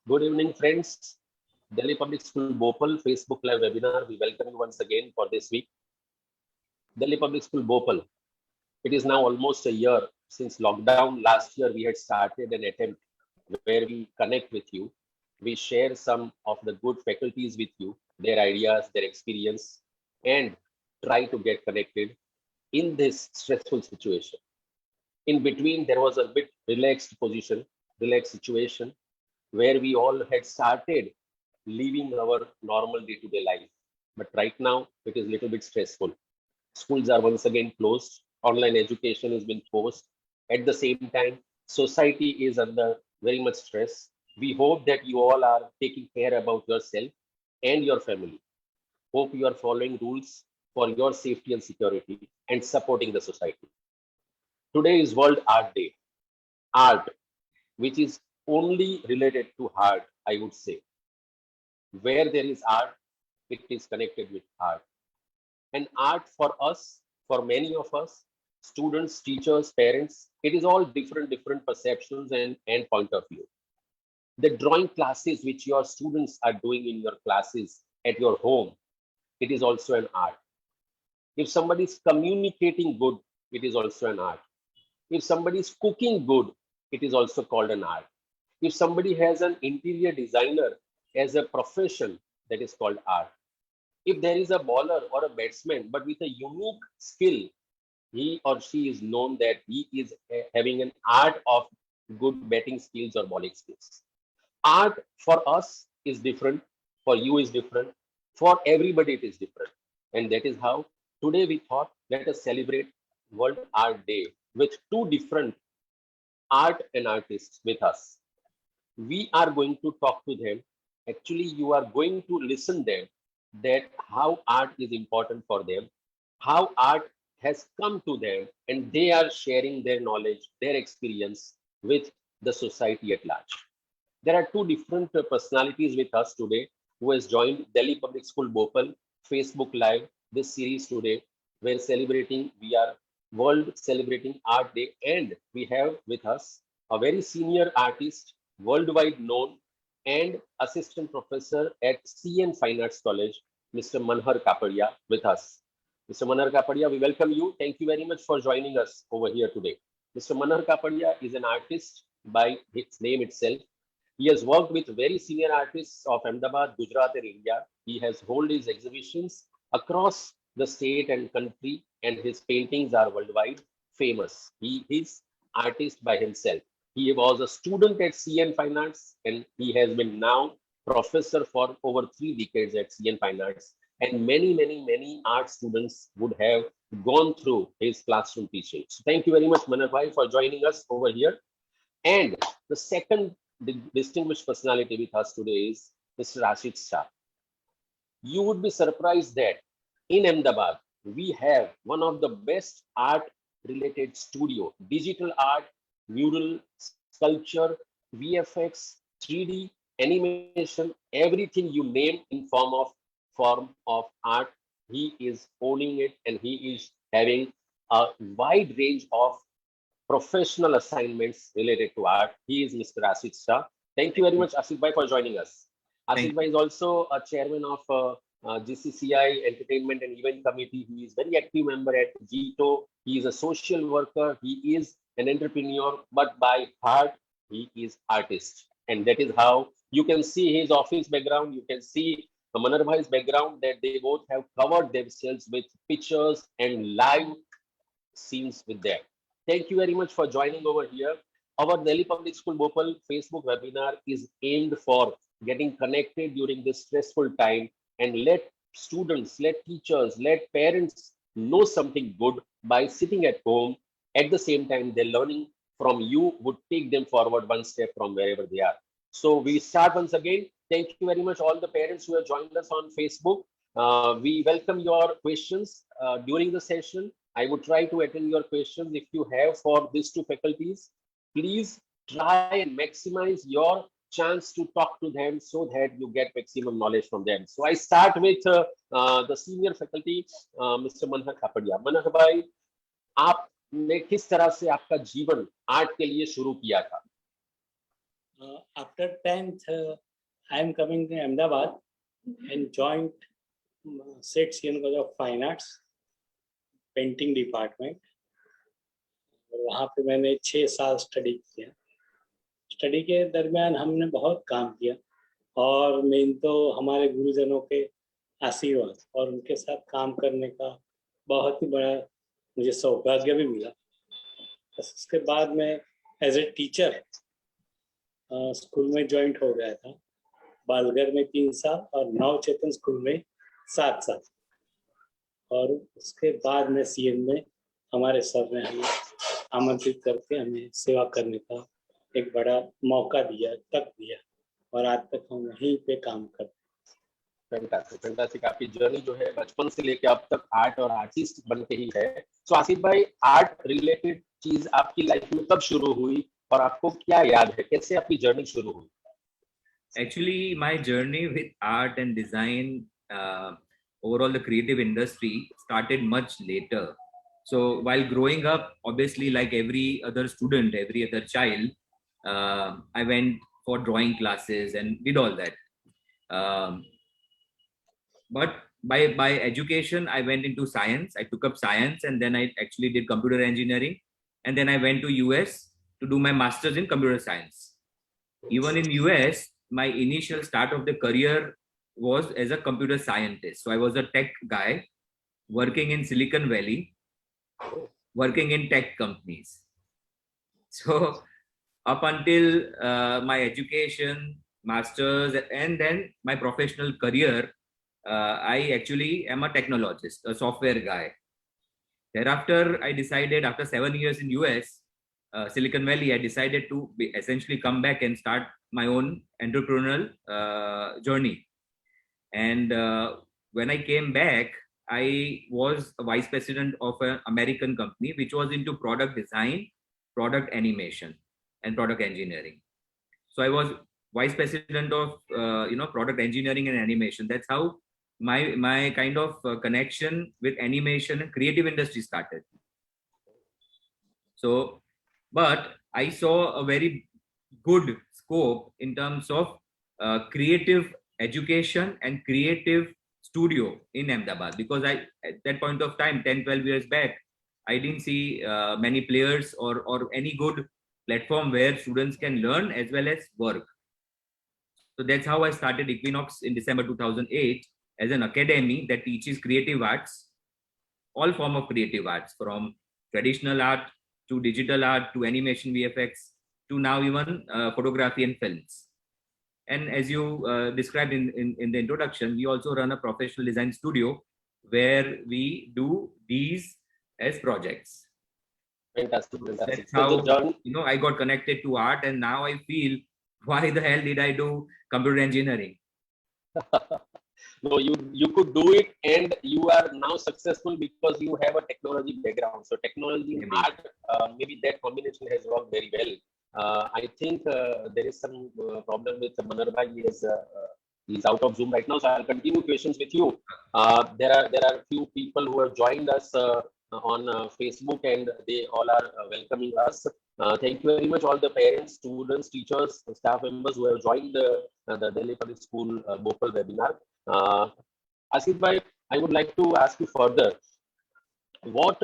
Good evening, friends. Delhi Public School Bhopal Facebook Live webinar. We welcome you once again for this week. Delhi Public School Bhopal. It is now almost a year since lockdown. Last year, we had started an attempt where we connect with you. We share some of the good faculties with you, their ideas, their experience, and try to get connected in this stressful situation. In between, there was a bit relaxed situation where we all had started living our normal day-to-day life. But right now, it is a little bit stressful. Schools are once again closed. Online education has been forced. At the same time, society is under very much stress. We hope that you all are taking care about yourself and your family. Hope you are following rules for your safety and security and supporting the society. Today is World Art Day. Art, which is only related to art, I would say. Where there is art, it is connected with art. And art for us, for many of us, students, teachers, parents, it is all different perceptions and point of view. The drawing classes which your students are doing in your classes at your home, it is also an art. If somebody is communicating good, it is also an art. If somebody is cooking good, it is also called an art. If somebody has an interior designer as a profession, that is called art. If there is a bowler or a batsman, but with a unique skill, he or she is known that he is having an art of good batting skills or bowling skills. Art for us is different, for you is different, for everybody it is different. And that is how today we thought, let us celebrate World Art Day with two different art and artists with us. We are going to talk to them. Actually, you are going to listen them that how art is important for them, how art has come to them, and they are sharing their knowledge, their experience with the society at large. There are two different personalities with us today who has joined Delhi Public School Bhopal Facebook Live, this series today. We're celebrating, we are World Celebrating Art Day, and we have with us a very senior artist, worldwide known, and assistant professor at CN Fine Arts College, Mr. Manhar Kapadia, with us. Mr. Manhar Kapadia, we welcome you. Thank you very much for joining us over here today. Mr. Manhar Kapadia is an artist by his name itself. He has worked with very senior artists of Ahmedabad, Gujarat, and India. He has held his exhibitions across the state and country, and his paintings are worldwide famous. He is artist by himself. He was a student at CN Fine Arts, and he has been now professor for over 3 decades at CN Fine Arts. And many art students would have gone through his classroom teaching. So thank you very much, Manhar Bhai, for joining us over here. And the second distinguished personality with us today is Mr. Rashid Shah. You would be surprised that in Ahmedabad, we have one of the best art related studio, digital art, mural, sculpture, VFX, 3D, animation, everything you name in form of art. He is owning it, and he is having a wide range of professional assignments related to art. He is Mr. Ashit Shah. Thank you very much, Ashit Bhai, for joining us. Thank Ashit Bhai is also a chairman of GCCI Entertainment and Event Committee. He is very active member at GITO. He is a social worker. He is an entrepreneur, but by heart, he is artist. And that is how you can see his office background. You can see Manhar Bhai's background, that they both have covered themselves with pictures and live scenes with them. Thank you very much for joining over here. Our Delhi Public School Bhopal Facebook webinar is aimed for getting connected during this stressful time, and let students, let teachers, let parents know something good by sitting at home. At the same time, their learning from you would take them forward one step from wherever they are. So we start once again. Thank you very much, all the parents who have joined us on Facebook. We welcome your questions during the session. I would try to attend your questions if you have for these two faculties. Please try and maximize your chance to talk to them so that you get maximum knowledge from them. So I start with the senior faculty, Mr. Manhar Kapadia. Manhar bhai, आपने किस तरह से आपका जीवन art के लिए शुरू किया था? After 10th, I am coming to Ahmedabad and joined SET CN College of Fine Arts, painting department. और वहाँ पे मैंने 6 साल स्टडी किया. स्टडी के दरमियान हमने बहुत काम किया और मेन तो हमारे गुरुजनों के आशीर्वाद और उनके साथ काम करने का बहुत ही बड़ा मुझे सौभाग्य भी मिला. बस उसके बाद में एज ए टीचर स्कूल में ज्वाइंट हो गया था. बालघर में 3 साल और नव चेतन स्कूल में 7 साल. और उसके बाद में सीएन में हमारे सर ने हमें आमंत्रित करके हमें सेवा करने का एक बड़ा मौका दिया, तक दिया, और आज तक हम वहीं पे काम करते हैं. फैंटास्टिक. आपकी जर्नी जो है बचपन से लेके अब तक आर्ट और आर्टिस्ट बन के ही है. सो आसिफ भाई, आर्ट रिलेटेड चीज आपकी लाइफ में कब शुरू हुई और आपको क्या याद है, कैसे आपकी जर्नी शुरू हुई? Actually, my journey with art and design, overall the creative industry, started much later. So while growing up, obviously like every other student, every other child, I went for drawing classes and did all that. But by education, I went into science. I took up science, and then I actually did computer engineering, and then I went to US to do my master's in computer science. Even in US, my initial start of the career was as a computer scientist. So I was a tech guy working in Silicon Valley, working in tech companies. So up until my education, master's, and then my professional career, I actually am a technologist, a software guy. Thereafter, I decided after 7 years in US, Silicon Valley, I decided to essentially come back and start my own entrepreneurial journey. And when I came back, I was a vice president of an American company which was into product design, product animation, and product engineering. So I was vice president of product engineering and animation. That's how my kind of connection with animation and creative industry started. So, but I saw a very good scope in terms of creative education and creative studio in Ahmedabad, because I, at that point of time, 10-12 years back, I didn't see many players or any good platform where students can learn as well as work. So that's how I started Equinox in December 2008 as an academy that teaches creative arts, all form of creative arts, from traditional art to digital art to animation VFX to now even photography and films. And as you described in the introduction, we also run a professional design studio where we do these as projects. Fantastic. That's how I got connected to art, and now I feel, why the hell did I do computer engineering? No, you could do it, and you are now successful because you have a technology background. So technology and art, maybe that combination has worked very well. I think there is some problem with Manar bhai. He's out of Zoom right now, so I'll continue questions with you. There are few people who have joined us on Facebook, and they all are welcoming us. Thank you very much, all the parents, students, teachers, staff members who have joined the Delhi Public School Bhopal webinar. Asif bhai, I would like to ask you further, what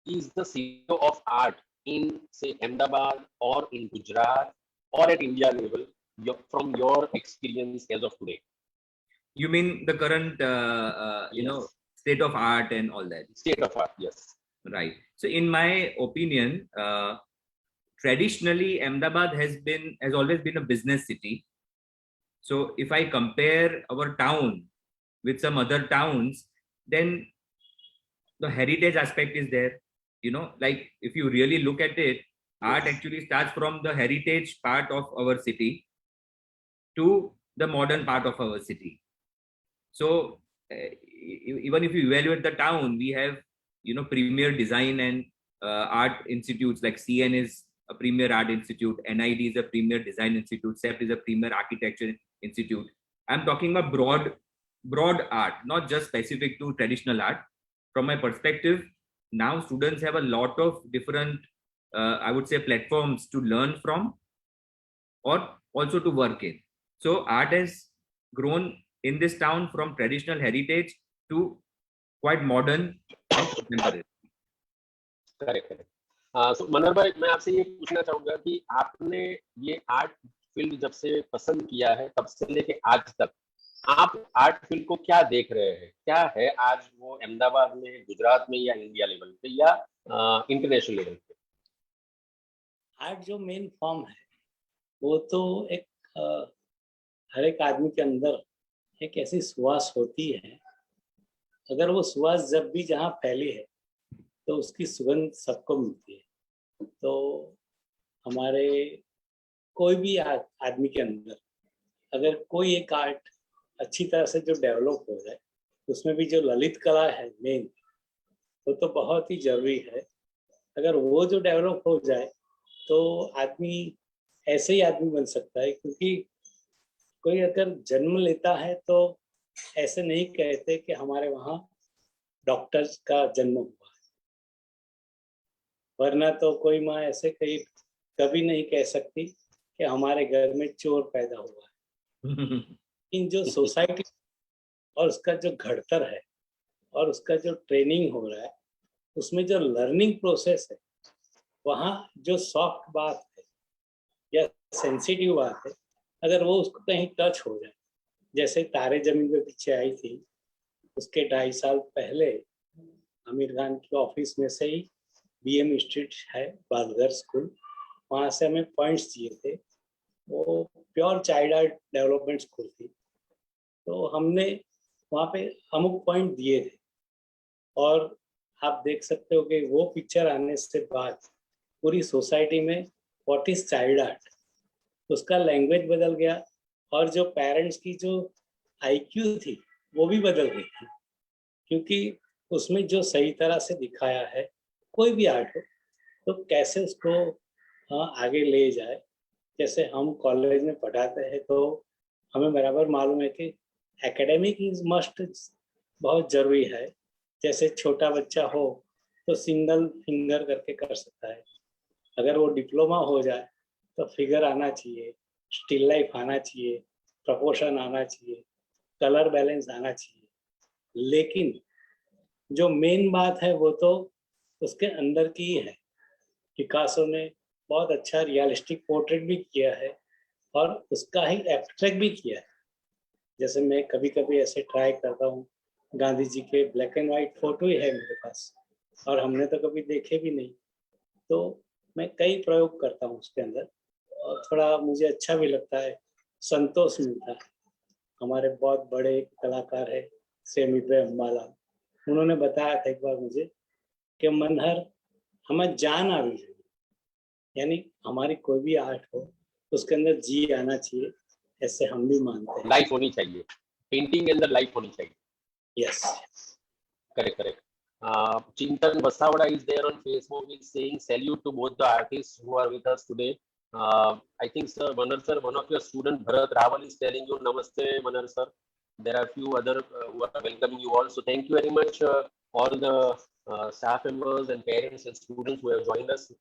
is the CEO of art in, say, Ahmedabad or in Gujarat or at India level, from your experience as of today? You mean the current, Yes. State of art and all that? State of art, yes. Right. So in my opinion, traditionally, Ahmedabad has always been a business city. So if I compare our town with some other towns, then the heritage aspect is there. Like if you really look at it, art actually starts from the heritage part of our city to the modern part of our city. So even if you evaluate the town, we have premier design and art institutes, like CN is a premier art institute, NID is a premier design institute, CEPT is a premier architecture institute. I'm talking about broad art, not just specific to traditional art. From my perspective, now students have a lot of different I would say platforms to learn from, or also to work in. So art has grown in this town from traditional heritage to quite modern and contemporary. Correct correct. So Manohar bhai, मैं आपसे ये पूछना चाहूंगा कि आपने ये art field जब से पसंद किया है तब से लेके आज तक आप आर्ट फील्ड को क्या देख रहे हैं? क्या है आज वो अहमदाबाद में, गुजरात में, या इंडिया लेवल पे, या इंटरनेशनल लेवल पे? आर्ट जो मेन फॉर्म है वो तो एक हर एक आदमी के अंदर एक ऐसी सुवास होती है, अगर वो सुवास जब भी जहाँ फैली है तो उसकी सुगंध सबको मिलती है। तो हमारे कोई भी आदमी के अंदर अगर कोई एक आर्ट अच्छी तरह से जो डेवलप हो जाए, उसमें भी जो ललित कला है मेन, वो तो बहुत ही जरूरी है। अगर वो जो डेवलप हो जाए तो आदमी ऐसे ही आदमी बन सकता है, क्योंकि कोई अगर जन्म लेता है तो ऐसे नहीं कहते कि हमारे वहाँ डॉक्टर्स का जन्म हुआ है, वरना तो कोई माँ ऐसे कभी नहीं कह सकती कि हमारे घर में चोर पैदा हुआ है। इन जो सोसाइटी और उसका जो घड़तर है और उसका जो ट्रेनिंग हो रहा है, उसमें जो लर्निंग प्रोसेस है, वहाँ जो सॉफ्ट बात है या सेंसिटिव बात है, अगर वो उसको कहीं टच हो जाए, जैसे तारे जमीन पे पीछे आई थी, उसके 2.5 साल पहले आमिर खान के ऑफिस में से ही BM स्ट्रीट है बालघर स्कूल, वहाँ से हमें पॉइंट्स दिए थे। वो pure child art development school थी, तो हमने वहाँ पे अमुक पॉइंट दिए थे। और आप देख सकते हो कि वो पिक्चर आने से बाद पूरी सोसाइटी में व्हाट इज चाइल्ड आर्ट, उसका लैंग्वेज बदल गया, और जो पेरेंट्स की जो IQ थी वो भी बदल गई थी, क्योंकि उसमें जो सही तरह से दिखाया है, कोई भी आर्ट हो तो कैसे उसको आगे ले जाए। जैसे हम कॉलेज में पढ़ाते हैं तो हमें बराबर मालूम है कि एकेडमिक इज मस्ट बहुत जरूरी है। जैसे छोटा बच्चा हो तो सिंगल फिंगर करके कर सकता है, अगर वो डिप्लोमा हो जाए तो फिगर आना चाहिए, स्टिल लाइफ आना चाहिए, प्रपोर्शन आना चाहिए, कलर बैलेंस आना चाहिए। लेकिन जो मेन बात है वो तो उसके अंदर की ही है। पिकासो ने बहुत अच्छा रियलिस्टिक पोर्ट्रेट भी किया है और उसका ही एब्स्ट्रैक्ट भी किया है। जैसे मैं कभी कभी ऐसे ट्राई करता हूँ, गांधी जी के ब्लैक एंड वाइट फोटो ही है मेरे पास और हमने तो कभी देखे भी नहीं, तो मैं कई प्रयोग करता हूँ उसके अंदर और थोड़ा मुझे अच्छा भी लगता है, संतोष मिलता है। हमारे बहुत बड़े कलाकार है सेमिद्रे अम्बाला, उन्होंने बताया था एक बार मुझे कि मनहर हमें जान आनी चाहिए, यानी हमारी कोई भी आर्ट हो उसके अंदर जी आना चाहिए, ऐसे हम भी मानते हैं। लाइफ होनी चाहिए, पेंटिंग के अंदर लाइफ होनी चाहिए। Yes, correct correct. Chintan Vasavada is there on Facebook. He's saying salute to both the artists who are with us today. I think, sir, Manar sir, one of your student Bharat Raval is telling you namaste, Manar sir. There are a few other who are welcoming you all. So thank you very much, all the staff members and parents and students who have joined us.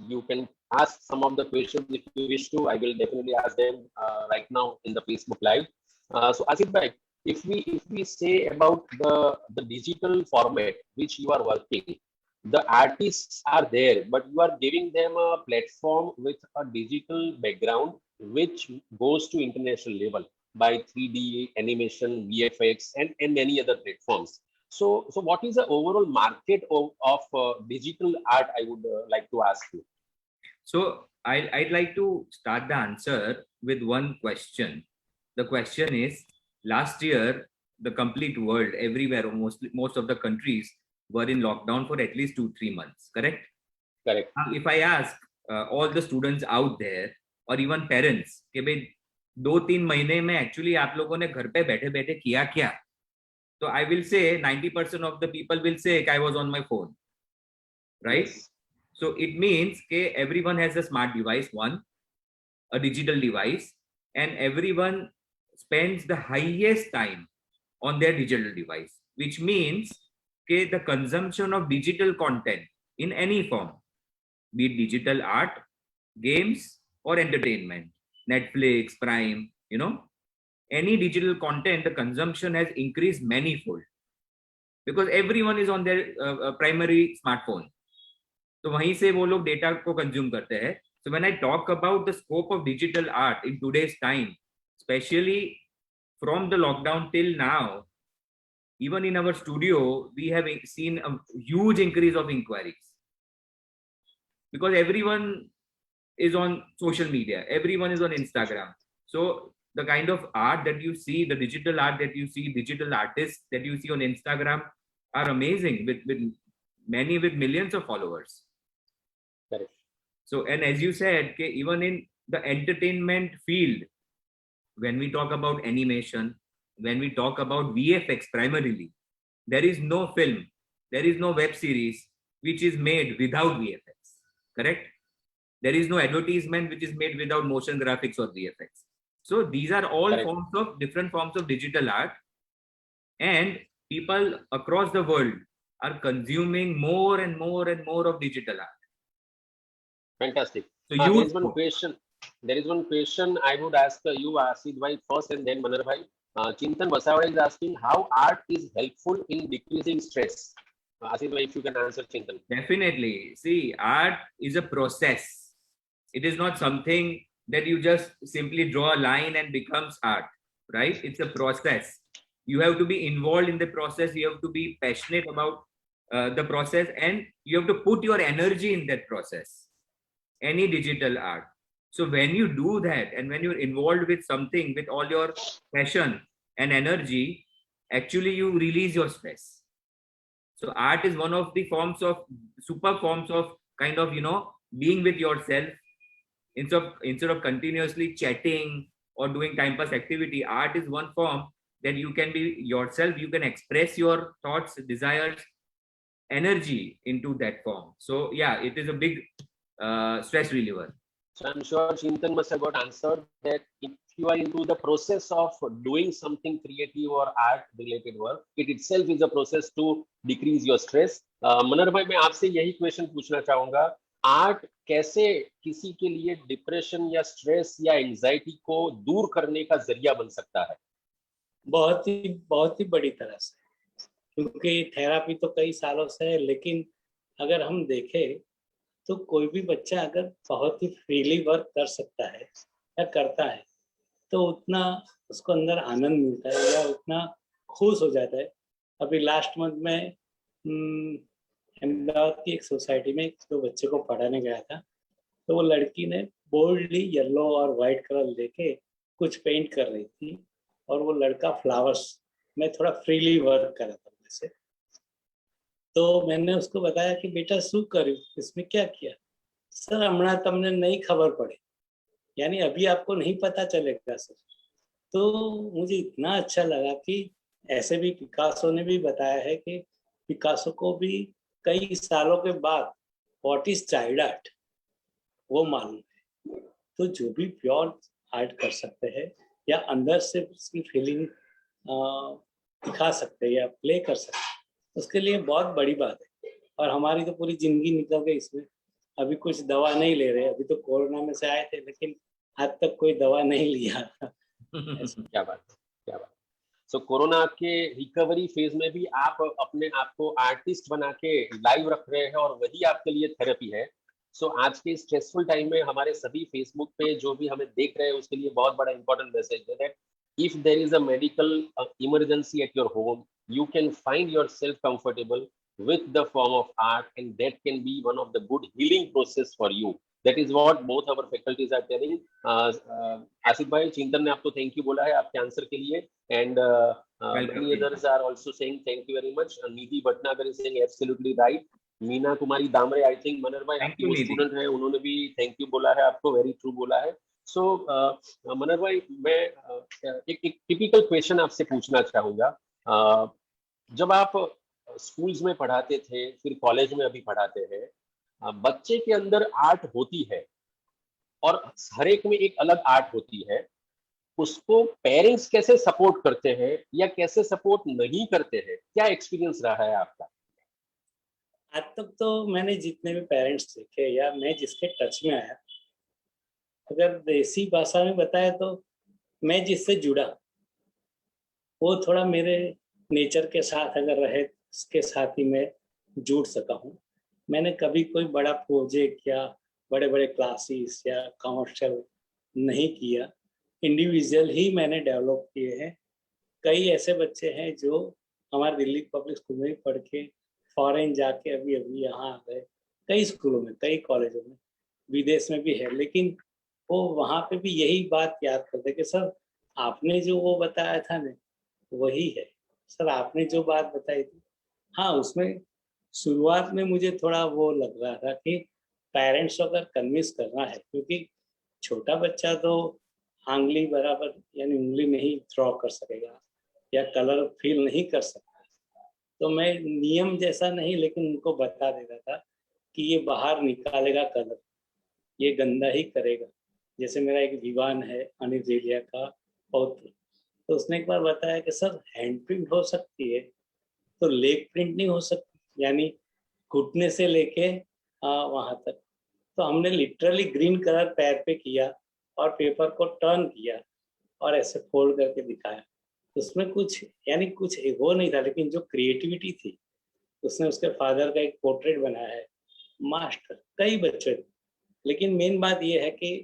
You can ask some of the questions if you wish to. I will definitely ask them right now in the Facebook Live. So Asif bhai, if we say about the digital format which you are working, the artists are there, but you are giving them a platform with a digital background which goes to international level by 3D animation, VFX, and many other platforms. So what is the overall market of digital art? I would like to ask you. So I'd like to start the answer with one question. The question is, last year, the complete world, everywhere, most of the countries were in lockdown for at least 2-3 months, correct? Correct. If I ask all the students out there or even parents कि भाई 2-3 महीने में actually आप लोगों ने घर पे बैठे बैठे किया क्या, तो I will say 90% of the people will say I was on my phone, right? Yes. So it means that everyone has a smart device, one, a digital device, and everyone spends the highest time on their digital device, which means that the consumption of digital content in any form, be it digital art, games, or entertainment, Netflix, Prime, you know, any digital content, the consumption has increased manifold because everyone is on their primary smartphone. तो वहीं से वो लोग data को consume करते हैं. So when I talk about the scope of digital art in today's time, especially from the lockdown till now, even in our studio, we have seen a huge increase of inquiries because everyone is on social media, everyone is on Instagram. So the kind of art that you see, the digital art that you see, digital artists that you see on Instagram are amazing with many with millions of followers. Correct. So, and as you said, okay, even in the entertainment field, when we talk about animation, when we talk about VFX primarily, there is no film, there is no web series which is made without VFX, correct? There is no advertisement which is made without motion graphics or VFX. So these are all Correct. forms of different forms of digital art, and people across the world are consuming more and more and more of digital art. Fantastic. So There you is one question. There is one question I would ask you, Asid bhai, first, and then Manar bhai. Chintan Basawada is asking how art is helpful in decreasing stress. Asid bhai, if you can answer Chintan. Definitely. See, art is a process. It is not something that you just simply draw a line and becomes art, right? It's a process. You have to be involved in the process. You have to be passionate about the process, and you have to put your energy in that process. Any digital art. So when you do that, and when you're involved with something with all your passion and energy, actually you release your stress. So art is one of the forms of super forms of kind of, you know, being with yourself instead of continuously chatting or doing time pass activity. Art is one form that you can be yourself. You can express your thoughts, desires, energy into that form. So yeah, it is a big stress reliever. So I'm sure Chintan must have got answered that if you are into the process of doing something creative or art related work, it itself is a process to decrease your stress. Manar bhai, मैं आपसे यही question पूछना चाहूंगा, art कैसे किसी के लिए depression या स्ट्रेस या एंजाइटी को दूर करने का जरिया बन सकता है? बहुत ही बड़ी तरह से, क्योंकि थेरापी तो कई सालों से है, लेकिन अगर हम देखें तो कोई भी बच्चा अगर बहुत ही फ्रीली वर्क कर सकता है या करता है तो उतना उसको अंदर आनंद मिलता है या उतना खुश हो जाता है. अभी लास्ट मंथ में अहमदाबाद की एक सोसाइटी में दो बच्चे को पढ़ाने गया था, तो वो लड़की ने बोल्डली येलो और वाइट कलर लेके कुछ पेंट कर रही थी और वो लड़का फ्लावर्स में थोड़ा फ्रीली वर्क कर रहा था वैसे. तो मैंने उसको बताया कि बेटा शू કર્યું, इसमें क्या किया? सर हमारा तमने नहीं खबर पड़ी, यानी अभी आपको नहीं पता चलेगा सर. तो मुझे इतना अच्छा लगा कि ऐसे भी पिकासो ने भी बताया है कि पिकासो को भी कई सालों के बाद व्हाट इज चाइल्ड आर्ट वो मालूम है. तो जो भी प्योर आर्ट कर सकते हैं या अंदर से उसकी फीलिंग दिखा सकते हैं या प्ले कर सकते हैं, उसके लिए बहुत बड़ी बात है. और हमारी तो पूरी जिंदगी निकल गई इसमें. अभी कुछ दवा नहीं ले रहे, अभी तो कोरोना में से आए थे लेकिन आज तक कोई दवा नहीं लिया. क्या बात, क्या बात. सो कोरोना के रिकवरी फेज में भी आप अपने आप को आर्टिस्ट बना के लाइव रख रहे हैं और वही आपके लिए थेरेपी है. सो आज के स्ट्रेसफुल टाइम में हमारे सभी फेसबुक पे जो भी हमें देख रहे हैं उसके लिए बहुत बड़ा इंपॉर्टेंट मैसेज है that if there is a medical emergency at your home, you can find yourself comfortable with the form of art, and that can be one of the good healing process for you. That is what both our faculties are telling. Asid bhai, Chintan ne aapko thank you bola hai aapke answer ke liye, and many others are also saying thank you very much. Nidhi Bhatnagar is saying absolutely right. Meena Kumari Damre, I think Manohar bhai आपकी वो student है, उन्होंने भी thank you बोला है आपको, very true बोला है. सो मनर भाई, मैं एक टिपिकल क्वेश्चन आपसे पूछना चाहूंगा. जब आप स्कूल्स में पढ़ाते थे, फिर कॉलेज में अभी पढ़ाते हैं, बच्चे के अंदर आर्ट होती है और हर एक में एक अलग आर्ट होती है, उसको पेरेंट्स कैसे सपोर्ट करते हैं या कैसे सपोर्ट नहीं करते हैं? क्या एक्सपीरियंस रहा है आपका? आज तक तो मैंने जितने भी पेरेंट्स देखे या मैं जिसके टच में आया, अगर देसी भाषा में बताए तो मैं जिससे जुड़ा वो थोड़ा मेरे नेचर के साथ अगर रहे, उसके साथ ही मैं जुड़ सका हूँ। मैंने कभी कोई बड़ा प्रोजेक्ट या बड़े बड़े क्लासेस या कमर्शियल नहीं किया, इंडिविजुअल ही मैंने डेवलप किए हैं। कई ऐसे बच्चे हैं जो हमारे दिल्ली पब्लिक स्कूल में पढ़ के फॉरेन जाके अभी अभी यहाँ आ गए, कई स्कूलों में, कई कॉलेजों में, विदेश में भी है, लेकिन वो वहाँ पे भी यही बात याद करते कि सर आपने जो वो बताया था ना वही है, सर आपने जो बात बताई थी। हाँ, उसमें शुरुआत में मुझे थोड़ा वो लग रहा था कि पेरेंट्स को अगर कन्विंस करना है, क्योंकि छोटा बच्चा तो आंगली बराबर यानी उंगली नहीं ड्रॉ कर सकेगा या कलर फील नहीं कर सकता। तो मैं नियम जैसा नहीं, लेकिन उनको बता देता था कि ये बाहर निकालेगा कलर, ये गंदा ही करेगा। जैसे मेरा एक विवान है अनिल जेलिया का पौत्र, तो उसने एक बार बताया कि सर हैंड प्रिंट हो सकती है तो लेग प्रिंट नहीं हो सकती, यानी घुटने से लेके वहां तक। तो हमने लिटरली ग्रीन कलर पैर पे किया और पेपर को टर्न किया और ऐसे फोल्ड करके दिखाया। उसमें कुछ यानी कुछ वो नहीं था, लेकिन जो क्रिएटिविटी थी, उसने उसके फादर का एक पोर्ट्रेट बनाया है, मास्टर, कई बच्चे थे। लेकिन मेन बात ये है कि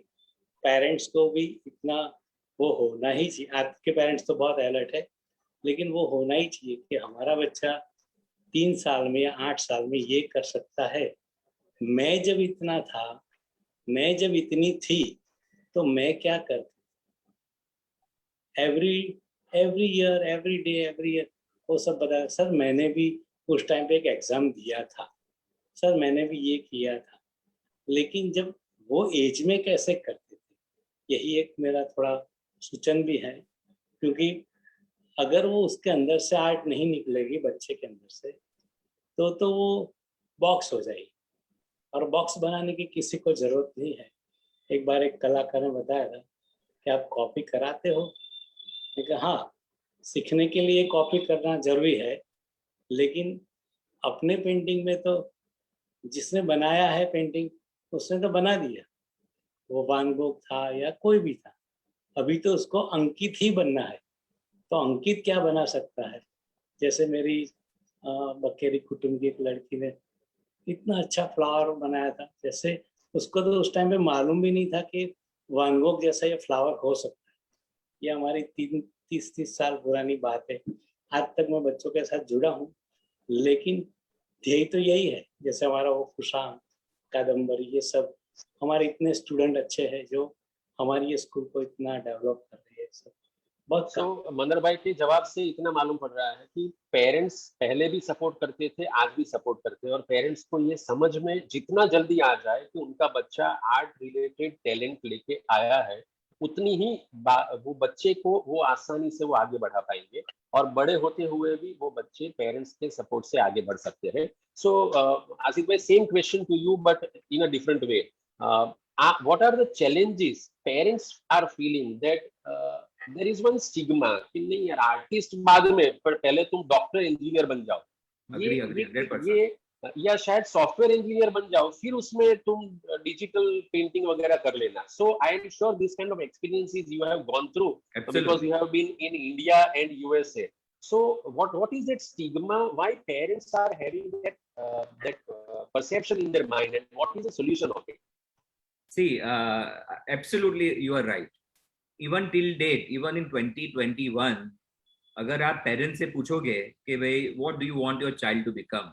पेरेंट्स को भी इतना वो होना ही चाहिए। आज के पेरेंट्स तो बहुत अलर्ट है, लेकिन वो होना ही चाहिए कि हमारा बच्चा 3 साल में या 8 साल में ये कर सकता है। मैं जब इतना था, मैं जब इतनी थी, तो मैं क्या करती, every every year, every day, every year वो सब बताया। सर मैंने भी उस टाइम पे एक एग्जाम दिया था, सर मैंने भी ये किया था। लेकिन जब वो एज में कैसे करते थे, यही एक मेरा थोड़ा सूचन भी है, क्योंकि अगर वो उसके अंदर से आर्ट नहीं निकलेगी बच्चे के अंदर से, तो वो बॉक्स हो जाएगी, और बॉक्स बनाने की किसी को जरूरत नहीं है। एक बार एक कलाकार ने बताया था कि आप कॉपी कराते हो। मैं कहा हाँ, सीखने के लिए कॉपी करना जरूरी है, लेकिन अपने पेंटिंग में तो जिसने बनाया है पेंटिंग, उसने तो बना दिया, वो वान गोग था या कोई भी था, अभी तो उसको अंकित ही बनना है। तो अंकित क्या बना सकता है? जैसे मेरी बखेरी कुटुंब की एक लड़की ने इतना अच्छा फ्लावर बनाया था, जैसे उसको तो उस टाइम पे मालूम भी नहीं था कि वान गोग जैसा ये फ्लावर हो सकता है। ये हमारी 30 साल पुरानी बात है। आज तक मैं बच्चों के साथ जुड़ा हूँ, लेकिन ध्येय तो यही है। जैसे हमारा वो कुशान, कादम्बरी, ये सब हमारे इतने स्टूडेंट अच्छे हैं जो हमारी ये स्कूल को इतना डेवलप कर रही है। सब बहुत सो मंदर भाई के जवाब से इतना मालूम पड़ रहा है कि पेरेंट्स पहले भी सपोर्ट करते थे, आज भी सपोर्ट करते हैं, और पेरेंट्स को ये समझ में जितना जल्दी आ जाए कि उनका बच्चा आर्ट रिलेटेड टैलेंट लेके आया है, उतनी ही वो बच्चे को वो आसानी से वो आगे बढ़ा पाएंगे, और बड़े होते हुए भी वो बच्चे पेरेंट्स के सपोर्ट से आगे बढ़ सकते हैं। सो आसिफ भाई, same question to you but in a different way. What are the challenges parents are feeling that there is one stigma कि नहीं यार आर्टिस्ट बाद में, पर पहले तुम डॉक्टर इंजीनियर बन जाओ, Agree, agree, 100%. या शायद सॉफ्टवेयर इंजीनियर बन जाओ, फिर उसमें तुम डिजिटल पेंटिंग वगैरह कर लेना. So I am sure this kind of experiences you have gone through because you have been in India and USA. So what is that stigma? Why parents are having that perception in their mind, and what is the solution of it? See, absolutely, you are right. Even till date, even in 2021, अगर आप parents से पूछोगे कि भाई what do you want your child to become,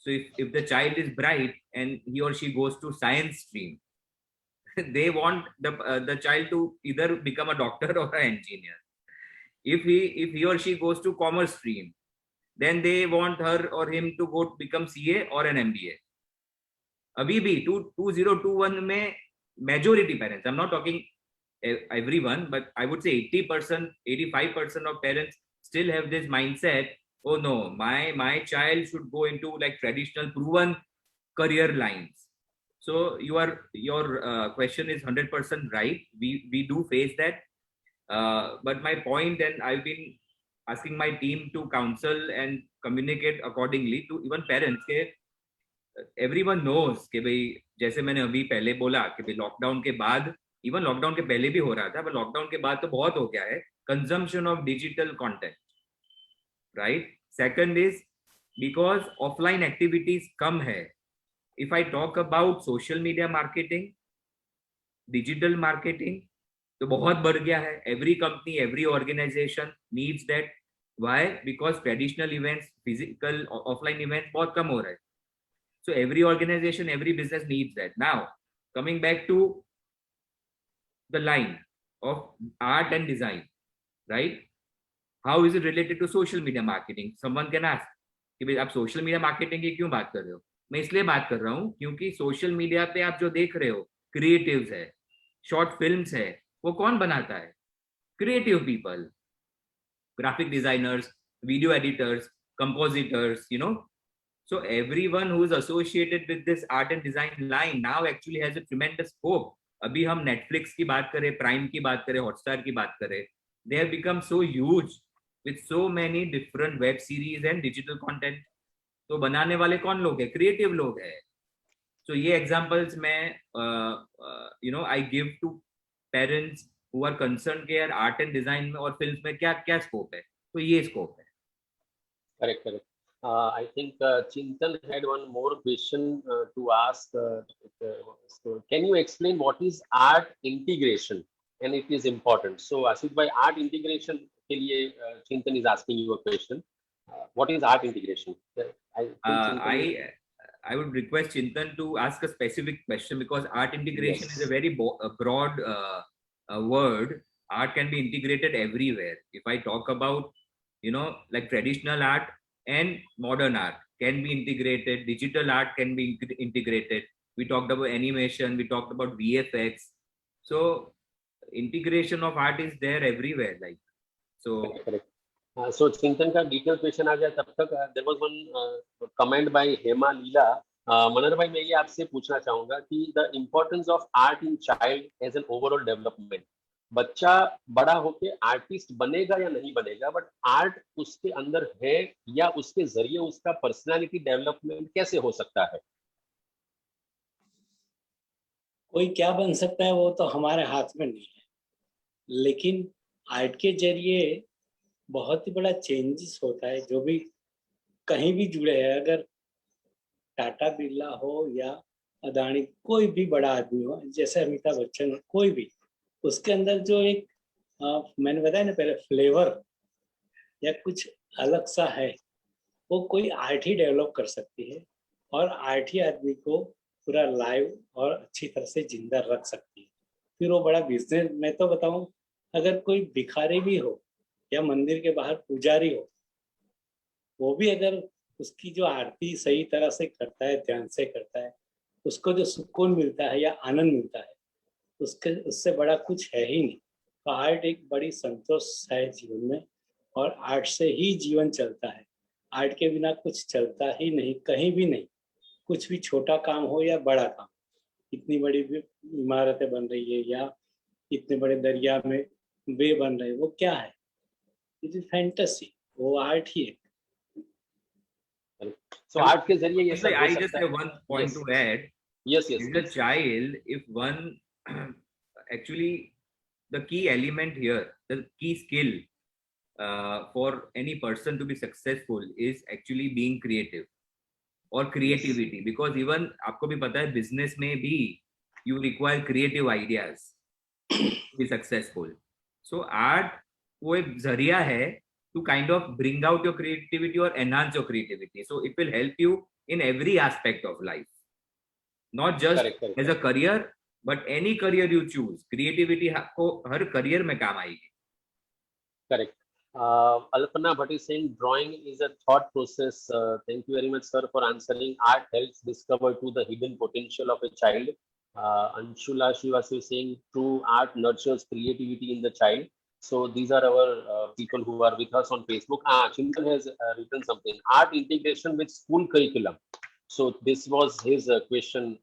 so if the child is bright and he or she goes to science stream, they want the child to either become a doctor or an engineer. If he or she goes to commerce stream, then they want her or him to go become CA or an MBA. अभी भी 2021 में majority parents, I'm not talking everyone, but I would say 80%, 85% of parents still have this mindset, oh no, my child should go into like traditional proven career lines. So your question is 100% right. We do face that, but my point, and I've been asking my team to counsel and communicate accordingly to even parents के everyone knows कि भाई जैसे मैंने अभी पहले बोला कि भाई लॉकडाउन के बाद इवन लॉकडाउन के पहले भी हो रहा था, पर लॉकडाउन के बाद तो बहुत हो गया है, consumption of digital content, right. Second is because offline activities कम है. If I talk about social media marketing, digital marketing, तो बहुत बढ़ गया है. Every company, every organisation needs that. Why? Because traditional events, physical offline events बहुत कम हो रहे हैं. So every organization, every business needs that. Now, coming back to the line of art and design, right? How is it related to social media marketing? Someone can ask कि भाई आप social media marketing की क्यों बात कर रहे हो? मैं इसलिए बात कर रहा हूँ क्योंकि सोशल मीडिया पे आप जो देख रहे हो, क्रिएटिव्स है, शॉर्ट फिल्म्स है, वो कौन बनाता है? Creative people, graphic designers, video editors, compositors, you know. So everyone who is associated with this art and design line now actually has a tremendous scope. अभी हम Netflix की बात करें, Prime की बात करें, Hotstar की बात करें, they have become so huge with so many different web series and digital content. तो बनाने वाले कौन लोग हैं? Creative लोग हैं. So ये examples मैं you know I give to parents who are concerned कि यार art and design में और films में क्या क्या scope है. तो ये scope है. Correct, correct. I think Chintan had one more question to ask. So can you explain what is art integration? And it is important. So Ashit bhai, art integration के लिए Chintan is asking you a question. What is art integration? I would request Chintan to ask a specific question because art integration is a very broad word. Art can be integrated everywhere. If I talk about, you know, like traditional art and modern art can be integrated, digital art can be integrated. We talked about animation, we talked about VFX. So integration of art is there everywhere, like so. Correct. So Chintan का detailed question आ जाए तब तक there was one comment by Hema Leela. मनोहर भाई, मैं ये आपसे पूछना चाहूंगा कि the importance of art in child as an overall development. बच्चा बड़ा होके आर्टिस्ट बनेगा या नहीं बनेगा, बट आर्ट उसके अंदर है या उसके जरिए उसका पर्सनालिटी डेवलपमेंट कैसे हो सकता है? कोई क्या बन सकता है वो तो हमारे हाथ में नहीं है, लेकिन आर्ट के जरिए बहुत ही बड़ा चेंजेस होता है. जो भी कहीं भी जुड़े हैं, अगर टाटा बिरला हो या अदानी, कोई भी बड़ा आदमी हो, जैसे अमिताभ बच्चन, कोई भी, उसके अंदर जो एक मैंने बताया ना पहले, फ्लेवर या कुछ अलग सा है, वो कोई आर्ट ही डेवलप कर सकती है और आर्ट ही आदमी को पूरा लाइव और अच्छी तरह से जिंदा रख सकती है. फिर वो बड़ा बिजनेस. मैं तो बताऊं, अगर कोई भिखारी भी हो या मंदिर के बाहर पुजारी हो, वो भी अगर उसकी जो आरती सही तरह से करता है, ध्यान से करता है, उसको जो सुकून मिलता है या आनंद मिलता है, उससे बड़ा कुछ है ही नहीं. तो आर्ट एक बड़ी संतोष है जीवन में, और आर्ट से ही जीवन चलता है. आर्ट के बिना कुछ चलता ही नहीं, कहीं भी नहीं. कुछ भी छोटा काम हो या बड़ा काम, इतनी बड़ी इमारतें बन रही है या इतने बड़े दरिया में वे बन रहे, वो क्या है? It is fantasy. वो आर्ट ही है. So आर्ट के जरिए ये सब I just have one point to add. Yes. As a child, if one actually the key element here, the key skill for any person to be successful is actually being creative or creativity. Because even आपको भी पता है business में भी you require creative ideas to be successful. So art वो एक जरिया है to kind of bring out your creativity or enhance your creativity. So it will help you in every aspect of life. Not just correct. As a career, but any career you choose, creativity आपको हर career में काम आएगी. Correct. Alpana Bhatt is saying drawing is a thought process. Thank you very much, sir, for answering. Art helps discover to the hidden potential of a child. Anshula Srivastava is saying true art nurtures creativity in the child. So these are our people who are with us on Facebook. Chintan has written something. Art integration with school curriculum. So this was his question.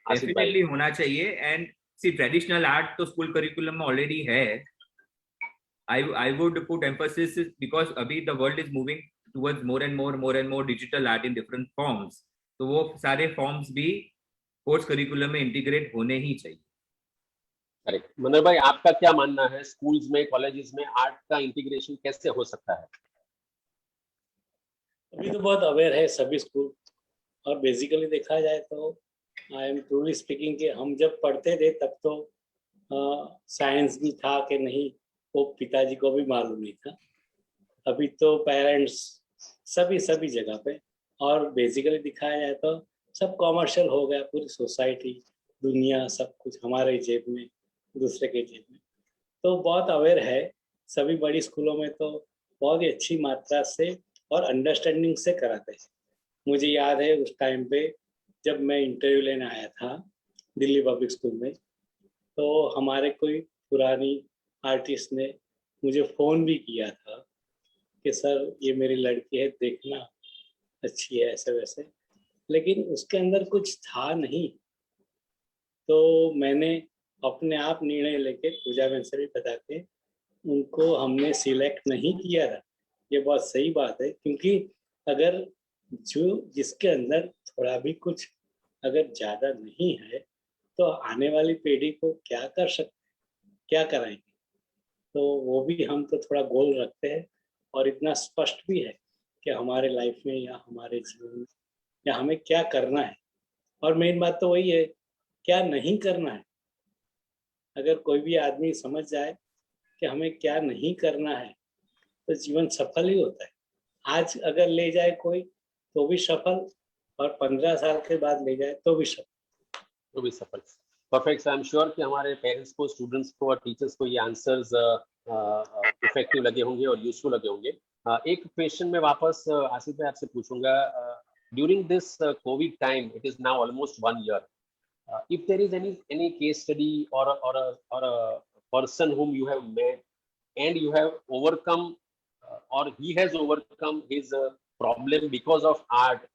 Definitely होना चाहिए. And see, traditional art तो school curriculum में already है. I would put emphasis because अभी the world is moving towards more and more digital art in different forms. तो वो सारे forms भी course curriculum में integrate होने ही चाहिए. करेक्ट। मनोहर भाई, आपका क्या मानना है, स्कूल्स में, कॉलेजेस में आर्ट का इंटीग्रेशन कैसे हो सकता है? अभी तो बहुत अवेयर है सभी स्कूल। और बेसिकली देखा जाए तो आई एम ट्रूली स्पीकिंग कि हम जब पढ़ते थे तब तो साइंस भी था कि नहीं, वो पिताजी को भी मालूम नहीं था। अभी तो पेरेंट्स सभी सभी जगह पे। और बेसिकली दिखाया जाए तो सब कॉमर्शियल हो गया, पूरी सोसाइटी, दुनिया, सब कुछ हमारे जेब में, दूसरे के जेब में। तो बहुत अवेयर है। सभी बड़ी स्कूलों में तो बहुत ही अच्छी मात्रा से और अंडरस्टैंडिंग से कराते हैं। मुझे याद है उस टाइम पे जब मैं इंटरव्यू लेने आया था दिल्ली पब्लिक स्कूल में, तो हमारे कोई पुरानी आर्टिस्ट ने मुझे फ़ोन भी किया था कि सर ये मेरी लड़की है, देखना अच्छी है, ऐसे वैसे। लेकिन उसके अंदर कुछ था नहीं। तो मैंने अपने आप निर्णय लेके पूजा बहन से भी बता के उनको हमने सिलेक्ट नहीं किया था। ये बहुत सही बात है, क्योंकि अगर जो जिसके अंदर थोड़ा भी कुछ अगर ज़्यादा नहीं है तो आने वाली पीढ़ी को क्या कर सकते, क्या कराएंगे। तो वो भी हम तो थोड़ा गोल रखते हैं और इतना स्पष्ट भी है कि हमारे लाइफ में या हमारे जीवन में या हमें क्या करना है। और मेन बात तो वही है, क्या नहीं करना है। अगर कोई भी आदमी समझ जाए कि हमें क्या नहीं करना है तो जीवन सफल ही होता है। आज अगर ले जाए कोई तो भी सफल, और 15 साल के बाद ले जाए तो भी सफल। तो भी सफल। परफेक्ट। आई एम श्योर कि हमारे पेरेंट्स को, स्टूडेंट्स को और टीचर्स को ये आंसर्स इफेक्टिव लगे होंगे और यूजफुल लगे होंगे। एक क्वेश्चन में वापस आसिफ भाई आपसे पूछूंगा। During this Covid time, it is now almost 1 year. If there is any case study or a person whom you have met and you have overcome, or he has overcome his problem because of art,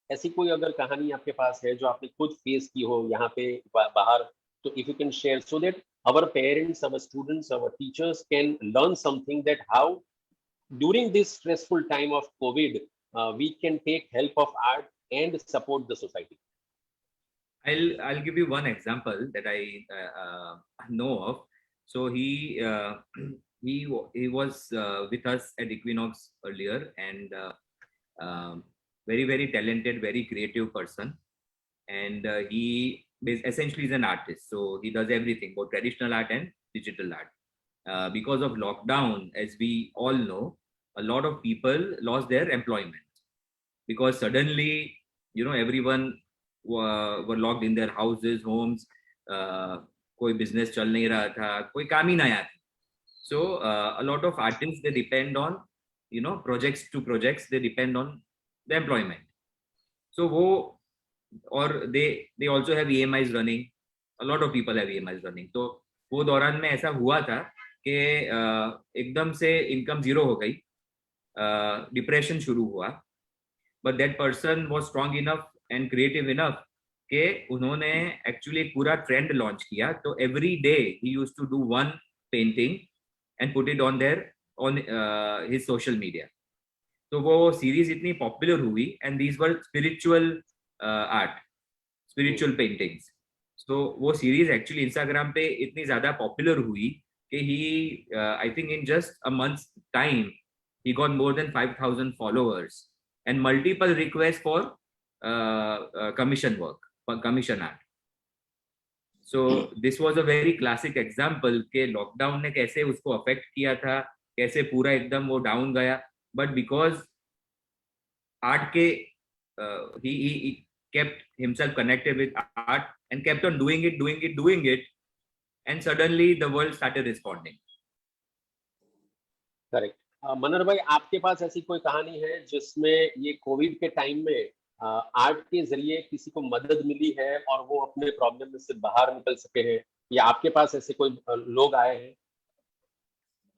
ऐसी कोई अगर कहानी आपके पास है जो आपने खुद face की हो यहाँ पे बाहर, तो if you can share so that our parents, our students, our teachers can learn something, that how during this stressful time of COVID we can take help of art and support the society. I'll give you one example that I know of. So he was with us at Equinox earlier, and very talented, very creative person. And he essentially is an artist. So he does everything, both traditional art and digital art. Because of lockdown, as we all know, a lot of people lost their employment because suddenly, everyone were locked in their houses, homes. कोई business चल नहीं रहा था, कोई काम ही नहीं आता. So a lot of artists, they depend on, projects to projects, they depend on the employment. So वो, और they also have EMIs running. A lot of people have EMIs running. तो वो दौरान में ऐसा हुआ था कि एकदम से इनकम जीरो हो गई, डिप्रेशन शुरू हुआ. But that person was strong enough and creative enough कि उन्होंने एक्चुअली एक पूरा ट्रेंड लॉन्च किया. तो every day he used to do one painting and put it on there on his social media. तो वो सीरीज इतनी पॉपुलर हुई, and these were spiritual art, spiritual paintings. तो वो सीरीज एक्चुअली इंस्टाग्राम पे इतनी ज्यादा पॉपुलर हुई कि ही, I think in just a months time, he got more than 5,000 followers and multiple requests for commission work, for commission art. So this was a very classic example के lockdown ने कैसे उसको अफेक्ट किया था, कैसे पूरा एकदम वो डाउन गया. बट बिकॉज आर्ट के he kept himself connected with art and kept on doing it, and suddenly the world started responding. Correct. Manohar bhai, आपके पास ऐसी कोई कहानी है जिसमें ये कोविड के टाइम में आर्ट के जरिए किसी को मदद मिली है और वो अपने प्रॉब्लम में से बाहर निकल सके हैं, या आपके पास ऐसे कोई लोग आए हैं?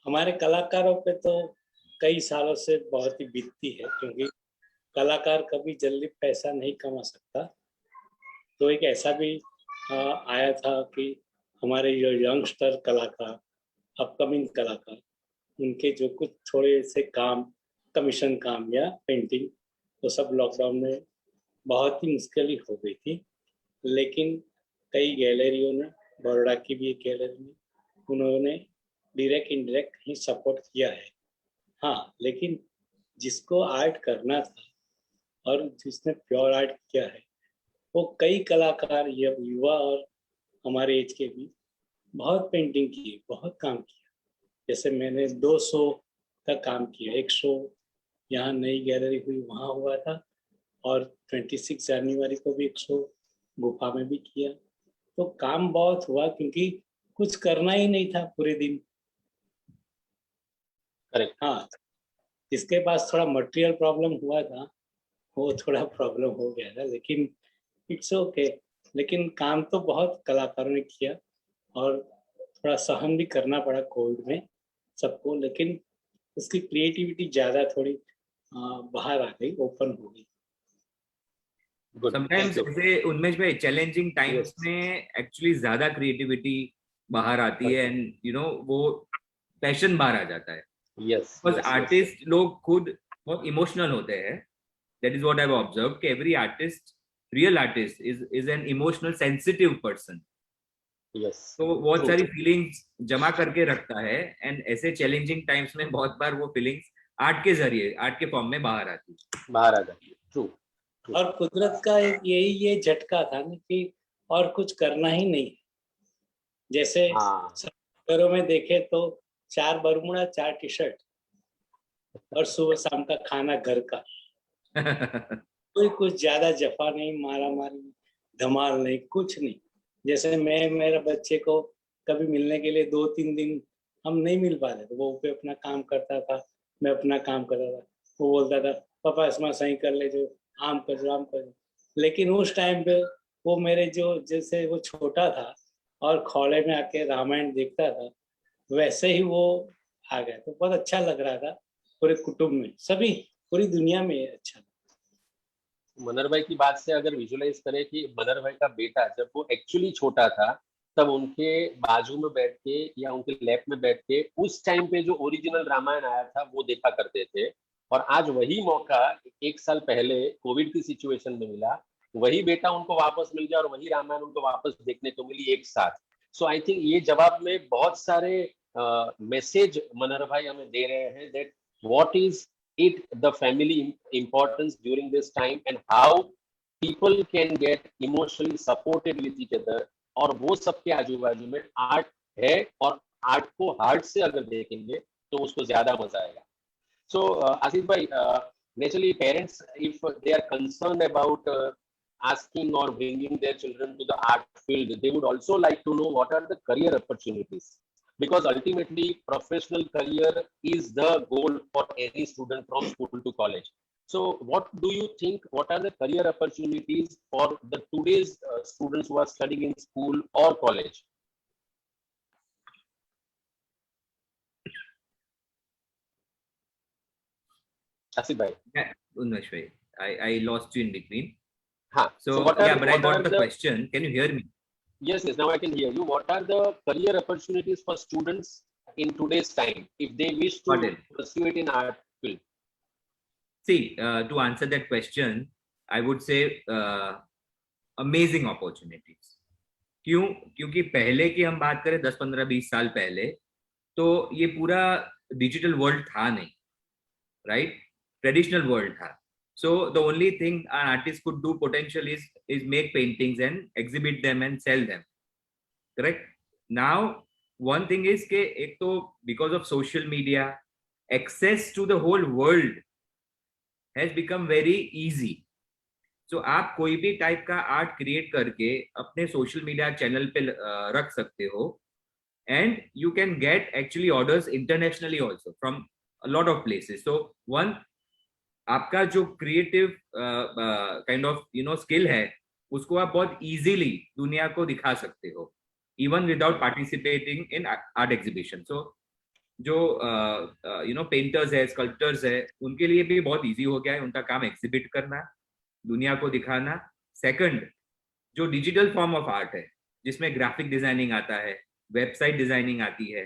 हमारे कलाकारों पे तो कई सालों से बहुत ही बीतती है, क्योंकि कलाकार कभी जल्दी पैसा नहीं कमा सकता। तो एक ऐसा भी आया था कि हमारे जो यंगस्टर कलाकार, अपकमिंग कलाकार, उनके जो कुछ थोड़े से काम, कमीशन काम या पेंटिंग, तो सब लॉकडाउन में बहुत ही मुश्किल ही हो गई थी। लेकिन कई गैलरियों ने बड़ौदा की भी एक गैलरी में, उन्होंने डायरेक्ट इनडायरेक्ट ही सपोर्ट किया है। हाँ, लेकिन जिसको आर्ट करना था और जिसने प्योर आर्ट किया है, वो कई कलाकार, ये युवा और हमारे एज के भी बहुत पेंटिंग की, बहुत काम किया। जैसे मैंने 200 का काम किया, एक शो यहाँ नई गैलरी हुई वहाँ हुआ था, और 26 जनवरी को भी एक शो गुफा में भी किया। तो काम बहुत हुआ क्योंकि कुछ करना ही नहीं था पूरे दिन। करेक्ट। हाँ, जिसके पास थोड़ा मटेरियल प्रॉब्लम हुआ था, वो थोड़ा प्रॉब्लम हो गया था, लेकिन इट्स ओके। लेकिन काम तो बहुत कलाकारों ने किया, और थोड़ा सहन भी करना पड़ा कोविड में सबको, लेकिन उसकी क्रिएटिविटी ज्यादा थोड़ी बाहर आ गई, ओपन हो गई। Good, sometimes thank you. ऐसे उनमें में चैलेंजिंग टाइम्स Yes. में एक्चुअली ज्यादा क्रिएटिविटी बाहर आती है, एंड यू नो वो पैशन बाहर आ जाता है। Yes, because yes, yes. Artist लोग खुद बहुत इमोशनल होते हैं। That is what I have observed कि every artist, real artist is an emotional sensitive person. Yes. तो वो बहुत True. सारी फीलिंग्स जमा करके रखता है, एंड ऐसे चैलेंजिंग टाइम्स में बहुत बार वो फीलिंग्स आर्ट के जरिए, आर्ट के फॉर्म में बाहर आती है। बाहर आ जाती है। ट्रू। और कुदरत का एक यही ये झटका था ना कि और कुछ करना ही नहीं। जैसे हाँ, घरों में देखे तो 4 बरमुडा, 4 टी शर्ट, और सुबह शाम का खाना घर का। कोई कुछ ज्यादा जफा नहीं, मारा मारी, धमाल नहीं, कुछ नहीं। जैसे मैं मेरे बच्चे को कभी मिलने के लिए 2-3 दिन हम नहीं मिल पाते थे, वो पे अपना काम करता था, मैं अपना काम करता था। वो बोलता था पापा इसमें सही कर ले, जो आम कर जो, आम कर जो। लेकिन उस टाइम पे वो मेरे जो, जैसे वो छोटा था और खोले में आके रामायण देखता था, वैसे ही वो आ गया। तो बहुत अच्छा लग रहा था, पूरे कुटुंब में, सभी, पूरी दुनिया में अच्छा। मनर भाई की बात से अगर विजुलाइज करें कि मनर भाई का बेटा जब वो एक्चुअली छोटा था, तब उनके बाजू में बैठ के या उनके लैप में बैठ के उस टाइम पे जो ओरिजिनल रामायण आया था वो देखा करते थे। और आज वही मौका 1 साल पहले कोविड की सिचुएशन में मिला, वही बेटा उनको वापस मिल गया और वही रामायण उनको वापस देखने को मिली एक साथ। सो आई थिंक ये जवाब में बहुत सारे मैसेज मनर भाई हमें दे रहे हैं, that what is it the family importance during this time and how people can get emotionally supported with each other। और वो सबके आजू बाजू में आर्ट है, और आर्ट को हार्ट से अगर देखेंगे तो उसको ज्यादा मजा आएगा। So Asif bhai, naturally parents, if they are concerned about asking or bringing their children to the art field, they would also like to know what are the career opportunities, because ultimately professional career is the goal for any student from school to college. So what do you think, what are the career opportunities for the today's students who are studying in school or college? Asif bhai. Yeah, Unmesh bhai, I lost you in between. Huh. So what yeah, are, but I what got are the the question. Can you hear me? Yes, yes, now I can hear you. What are the career opportunities for students in today's time if they wish Got to it. pursue it in art field? See, to answer that question, I would say amazing opportunities. क्यों? क्योंकि पहले की हम बात करें 10, 15, 20 साल पहले, तो ये पूरा डिजिटल वर्ल्ड था नहीं, राइट? ट्रेडिशनल वर्ल्ड था. So the only thing an artist could do potential is make paintings and exhibit them and sell them. Correct? Now one thing is कि एक तो because of social media, access to the whole world has become very easy. So आप कोई भी type का art create करके अपने social media channel पे रख सकते हो, and you can get actually orders internationally also from a lot of places. So one, आपका जो क्रिएटिव काइंड ऑफ स्किल है, उसको आप बहुत इजीली दुनिया को दिखा सकते हो, even without participating in art exhibition. So जो पेंटर्स है, स्कल्प्टर्स है, उनके लिए भी बहुत इजी हो गया है उनका काम एग्जिबिट करना, दुनिया को दिखाना. सेकंड, जो डिजिटल फॉर्म ऑफ आर्ट है, जिसमें ग्राफिक डिजाइनिंग आता है, वेबसाइट डिजाइनिंग आती है.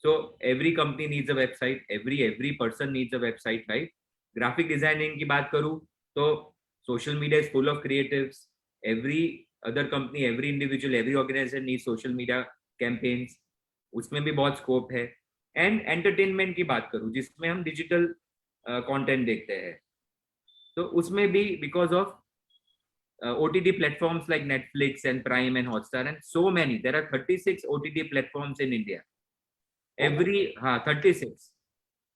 So every company needs a website, every person needs a website, right? Graphic designing की बात करूं तो social media is full of creatives. Every other company, every individual, every organisation need social media campaigns, उसमें भी बहुत scope है। And entertainment की बात करूं जिसमें हम डिजिटल कंटेंट देखते हैं, तो उसमें भी because of OTT platforms like Netflix and Prime and Hotstar and so many, there are 36 OTT platforms in India. Every 36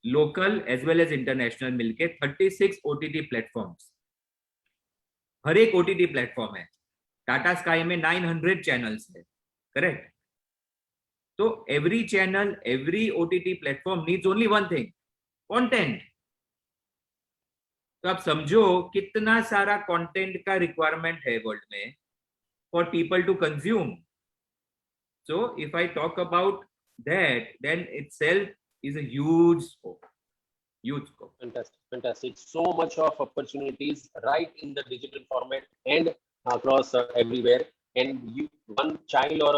local as well as international मिलके 36 OTT platforms, हर एक OTT प्लेटफॉर्म है। Tata sky में 900 channels है, correct? तो every channel, every OTT platform needs only one thing, content. तो आप समझो कितना सारा कंटेंट का रिक्वायरमेंट है वर्ल्ड में for people to consume. So if I talk about that, then itself is a huge scope, huge scope. Fantastic, fantastic. So much of opportunities right in the digital format and across everywhere. And you, one child or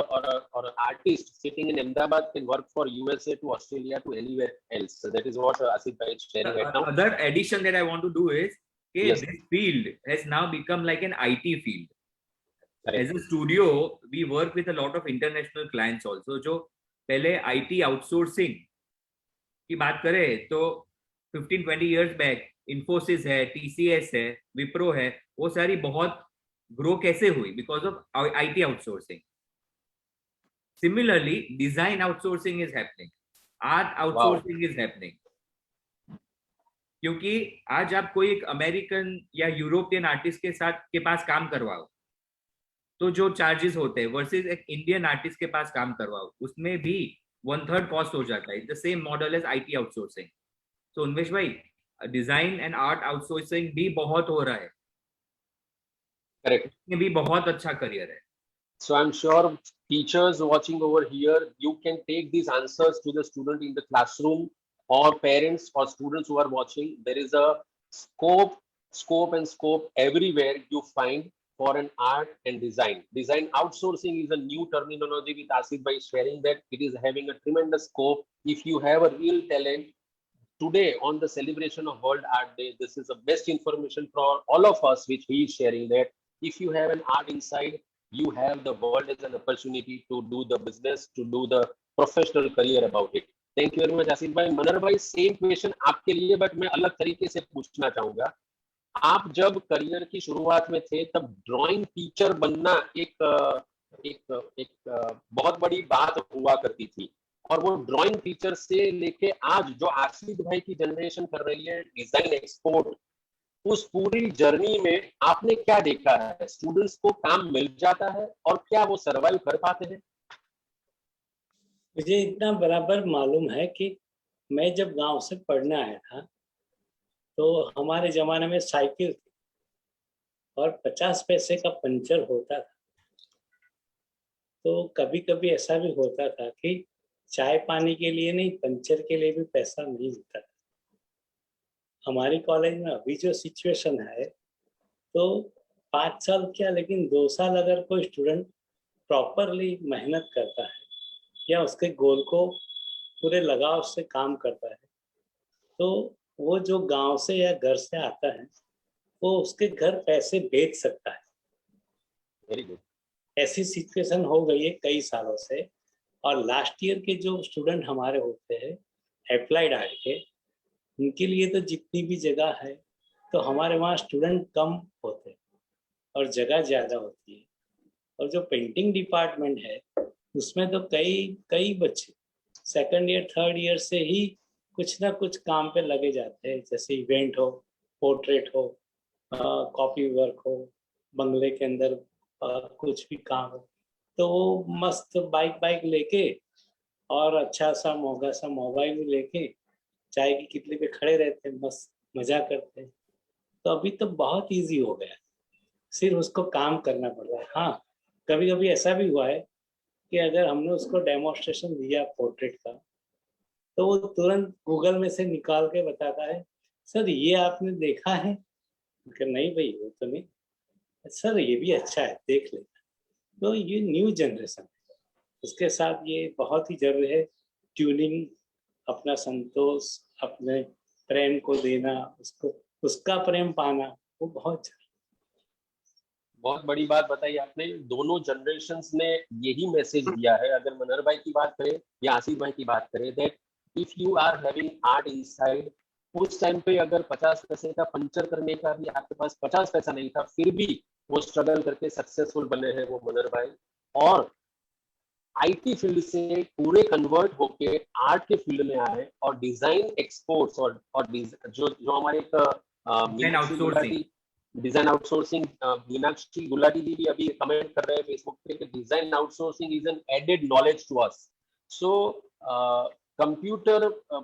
an artist sitting in Ahmedabad can work for USA to Australia to anywhere else. So that is what Asif bhai is sharing right now. Other addition that I want to do is Yes. this field has now become like an IT field. Correct. As a studio, we work with a lot of international clients also. जो पहले IT outsourcing की बात करें तो 15-20 years back Infosys है, TCS है, Wipro है, वो सारी बहुत ग्रो कैसे हुई? Because of IT outsourcing. Similarly design outsourcing is happening, art outsourcing is happening, क्योंकि आज आप कोई एक अमेरिकन या यूरोपियन आर्टिस्ट के पास काम करवाओ तो जो चार्जेस होते हैं वर्सेस एक इंडियन आर्टिस्ट के पास काम करवाओ उसमें भी 1/3 कॉस्ट हो जाता है। The same model as IT outsourcing. तो उन्मेश भाई, डिजाइन एंड आर्ट आउटसोर्सिंग भी बहुत हो रहा है। Correct. इसमें भी बहुत अच्छा करियर है। So I'm sure teachers watching over here, you can take these answers to the student in the classroom, or parents or students who are watching. There is a scope everywhere you find for an art and design. Design outsourcing is a new terminology with Asif by sharing that it is having a tremendous scope. If you have a real talent, today on the celebration of World Art Day, this is the best information for all of us, which he is sharing, that if you have an art inside, you have the world as an opportunity to do the business, to do the professional career about it. Thank you very much Asif भाई। मनर भाई, same question आपके लिए, but मैं अलग तरीके से पूछना चाहूंगा। आप जब करियर की शुरुआत में थे तब ड्राइंग टीचर बनना एक बहुत बड़ी बात हुआ करती थी, और वो ड्राइंग टीचर से लेके आज जो आसिफ भाई की जनरेशन कर रही है डिजाइन एक्सपोर्ट, उस पूरी जर्नी में आपने क्या देखा है? स्टूडेंट्स को काम मिल जाता है और क्या वो सर्वाइव कर पाते हैं? मुझे इतना बराबर मालूम है कि मैं जब गांव से पढ़ने आया था तो हमारे जमाने में साइकिल थी और 50 पैसे का पंचर होता था। तो कभी कभी ऐसा भी होता था कि चाय पानी के लिए नहीं, पंचर के लिए भी पैसा नहीं मिलता था। हमारी कॉलेज में अभी जो सिचुएशन है, तो 5 साल क्या, लेकिन 2 साल अगर कोई स्टूडेंट प्रॉपरली मेहनत करता है या उसके गोल को पूरे लगाव से काम करता है, तो वो जो गांव से या घर से आता है वो उसके घर पैसे भेज सकता है। Very good. ऐसी सिचुएशन हो गई है कई सालों से। और लास्ट ईयर के जो स्टूडेंट हमारे होते हैं एप्लाइड आर्ट के, उनके लिए तो जितनी भी जगह है, तो हमारे वहाँ स्टूडेंट कम होते हैं और जगह ज़्यादा होती है। और जो पेंटिंग डिपार्टमेंट है उसमें तो कई बच्चे 2nd ईयर 3rd ईयर से ही कुछ ना कुछ काम पे लगे जाते हैं, जैसे इवेंट हो, पोर्ट्रेट हो, कॉपी वर्क हो, बंगले के अंदर कुछ भी काम हो, तो वो मस्त बाइक लेके और अच्छा सा महंगा सा मोबाइल लेके चाय की कितली पे खड़े रहते हैं, मस्त मजा करते हैं। तो अभी तो बहुत इजी हो गया, सिर्फ उसको काम करना पड़ रहा है। हाँ, कभी कभी ऐसा भी हुआ है कि अगर हमने उसको डेमोन्स्ट्रेशन दिया पोर्ट्रेट का, तो वो तुरंत गूगल में से निकाल के बताता है, सर ये आपने देखा है? नहीं भाई, वो तो नहीं। सर ये भी अच्छा है, देख लेना। तो ये न्यू जनरेशन है, उसके साथ ये बहुत ही जरूरी है ट्यूनिंग, अपना संतोष, अपने प्रेम को देना, उसको उसका प्रेम पाना, वो बहुत बहुत बड़ी बात बताई आपने। दोनों जनरेशन्स ने यही मैसेज दिया है। अगर मनहर भाई की बात करें या आसिफ भाई की बात करें, that if you are having art inside, उस टाइम पे अगर 50 पैसे का पंचर करने का भी आपके पास 50 पैसा नहीं था, फिर भी वो स्ट्रगल करके सक्सेसफुल बने हैं वो मनहर भाई। और आईटी फील्ड से पूरे कन्वर्ट होके आर्ट के फील्ड में आए और डिजाइन एक्सपोर्ट्स और जो जो हमारे एक मीनाक्षी गुलाटी, डिजाइन आउटसोर्सिंग, मीनाक्षी गुलाटी जी भी अभी कमेंट कर रहे हैं फेसबुक पे कि design outsourcing is an added knowledge to us. So computer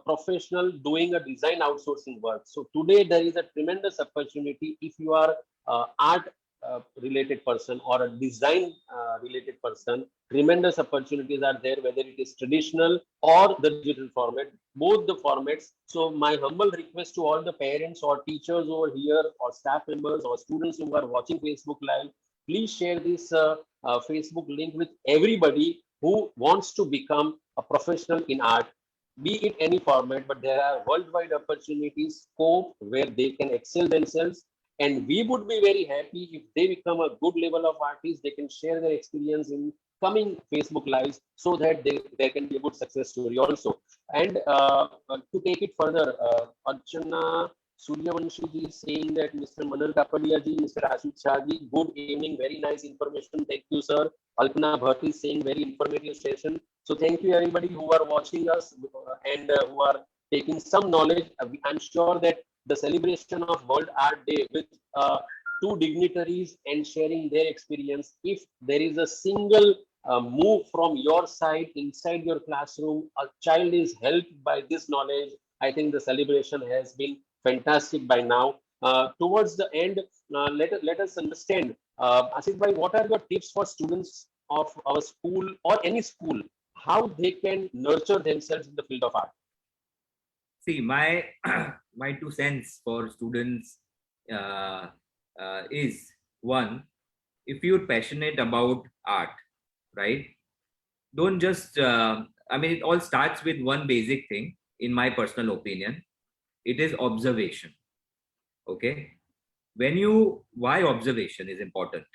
professional doing a design outsourcing work. So today there is a tremendous opportunity if you are art related person or a design related person. Tremendous opportunities are there, whether it is traditional or the digital format, both the formats. So my humble request to all the parents or teachers over here or staff members or students who are watching Facebook Live, please share this Facebook link with everybody who wants to become a professional in art, be it any format, but there are worldwide opportunities, scope where they can excel themselves. And we would be very happy if they become a good level of artist. They can share their experience in coming Facebook Lives so that there can be a good success story also. And to take it further, Archana Suryavanshi ji is saying that Mr. Manan Kapadia ji, Mr. Ashish Shah ji, good evening, very nice information. Thank you, sir. Alpana Bhatt is saying very informative session. So thank you everybody who are watching us and who are taking some knowledge. I'm sure that the celebration of World Art Day with two dignitaries and sharing their experience, if there is a single move from your side inside your classroom, a child is helped by this knowledge, I think the celebration has been fantastic by now. Towards the end, let us understand, Asif bhai, what are your tips for students of our school or any school, how they can nurture themselves in the field of art? See, my my 2 cents for students is one: if you're passionate about art, right? Don't just I mean, it all starts with one basic thing, in my personal opinion. It is observation. Okay, why observation is important?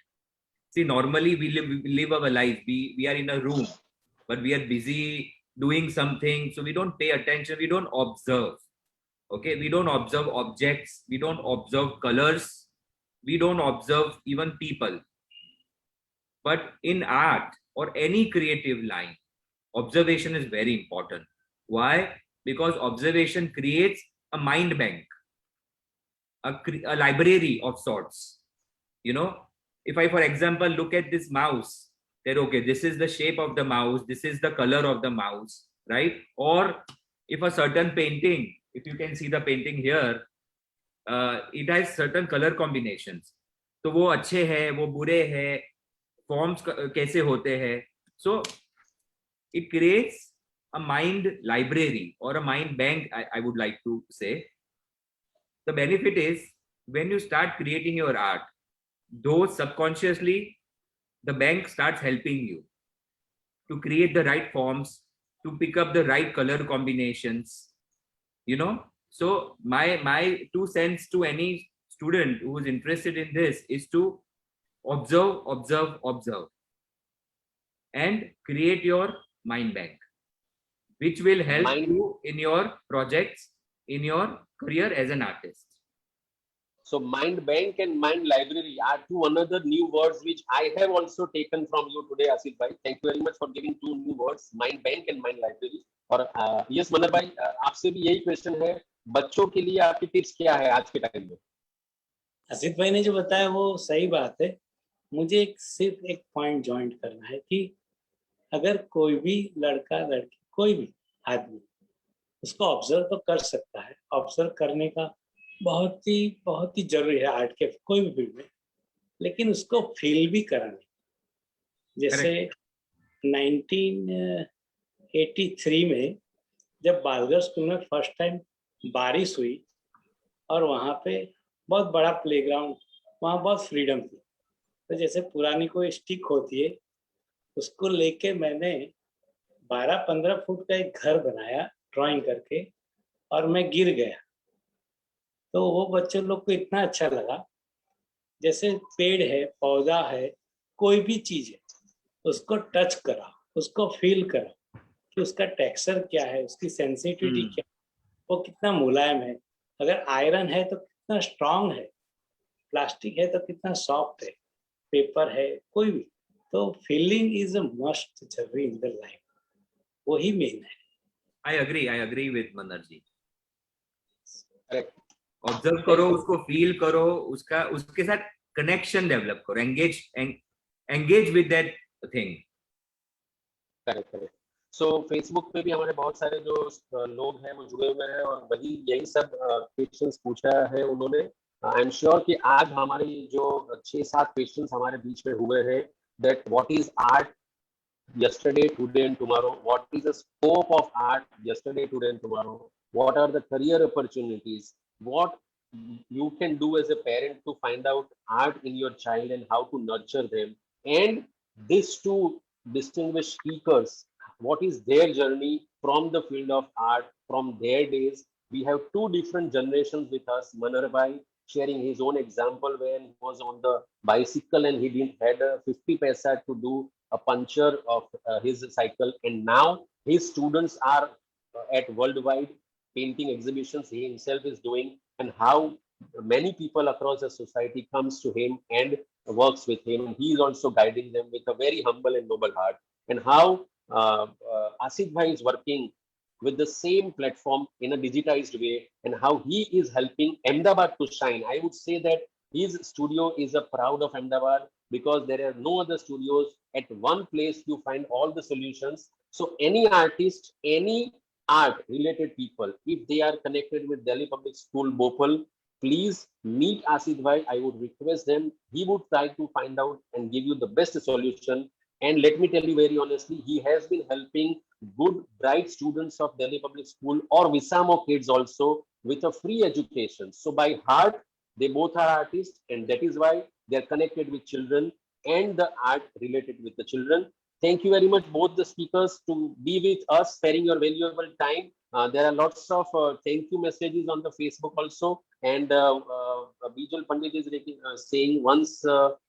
See, normally we live our life. We are in a room, but we are busy doing something, so we don't pay attention. We don't observe. Okay, we don't observe objects. We don't observe colors. We don't observe even people. But in art or any creative line, observation is very important. Why? Because observation creates a mind bank, a library of sorts. You know, if I, for example, look at this mouse, that okay, this is the shape of the mouse, this is the color of the mouse, right? Or if a certain painting, if you can see the painting here, it has certain color combinations. तो वो अच्छे हैं, वो बुरे हैं, forms कैसे होते हैं. So it creates a mind library or a mind bank, I would like to say. The benefit is when you start creating your art, though subconsciously the bank starts helping you to create the right forms, to pick up the right color combinations, you know. So my 2 cents to any student who is interested in this is to observe and create your mind bank, which will help you in your projects, in your career as an artist. So mind bank and mind library are two another new words which I have also taken from you today, Asif bhai. Thank you very much for giving two new words, mind bank and mind library. और yes मनर भाई, आपसे भी यही question है, बच्चों के लिए आपकी टिप्स क्या है आज के टाइम में? आसिफ भाई ने जो बताया वो सही बात है. मुझे सिर्फ एक पॉइंट ज्वाइन करना है कि अगर कोई भी लड़का लड़की कोई भी आदमी उसको ऑब्जर्व तो कर सकता है. ऑब्जर्व करने का बहुत ही जरूरी है आर्ट के कोई भी फील्ड में, लेकिन उसको फील भी कराना. जैसे 1983 में जब बालगढ़ स्कूल में फर्स्ट टाइम बारिश हुई और वहाँ पे बहुत बड़ा प्लेग्राउंड, वहाँ बहुत फ्रीडम थी. तो जैसे पुरानी कोई स्टिक होती है, उसको लेके मैंने 12-15 फुट का एक घर बनाया ड्राइंग करके, और मैं गिर गया. तो वो बच्चों लोग को इतना अच्छा लगा जैसे पेड़ है, पौधा है, कोई भी चीज है, उसको टच करा, उसको फील करा कि उसका टेक्सचर क्या है, उसकी सेंसिटिविटी क्या है, वो कितना मुलायम है। अगर आयरन है तो कितना स्ट्रांग है, प्लास्टिक है तो कितना सॉफ्ट है, पेपर है, कोई भी। तो फीलिंग इज अ मस्ट जरूरी इन द लाइफ, वही मेन है। I agree with Manar ji. Correct. Observe करो, उसको फील करो, उसका उसके साथ कनेक्शन डेवलप करो, engage with that thing. Correct correct. So Facebook पे भी हमारे बहुत सारे जो लोग हैं वो जुड़े हुए हैं और वही यही सब क्वेश्चंस पूछा है उन्होंने. आई एम श्योर कि आज हमारी जो 6-7 क्वेश्चंस हमारे बीच में हुए हैं, that what is art yesterday, today and tomorrow, what is the scope of art yesterday, today and tomorrow, what are the career opportunities, what you can do as a parent to find out art in your child and how to nurture them, and these two distinguished speakers, what is their journey from the field of art from their days. We have two different generations with us. Manar bhai sharing his own example when he was on the bicycle and he didn't had a 50 paisa to do a puncture of his cycle, and now his students are at worldwide painting exhibitions he himself is doing, and how many people across the society comes to him and works with him, and he is also guiding them with a very humble and noble heart. And how Asit bhai is working with the same platform in a digitized way, and how he is helping Ahmedabad to shine. I would say that his studio is a proud of Ahmedabad, because there are no other studios. At one place you find all the solutions. So any artist, any art related people, if they are connected with Delhi Public School Bhopal, please meet Asit bhai. I would request them. He would try to find out and give you the best solution. And let me tell you very honestly, he has been helping good bright students of Delhi Public School or Visamo kids also with a free education. So by heart they both are artists, and that is why they are connected with children and the art related with the children. Thank you very much, both the speakers, to be with us, sparing your valuable time. There are lots of thank you messages on the Facebook also, and Bijal Pandit is saying once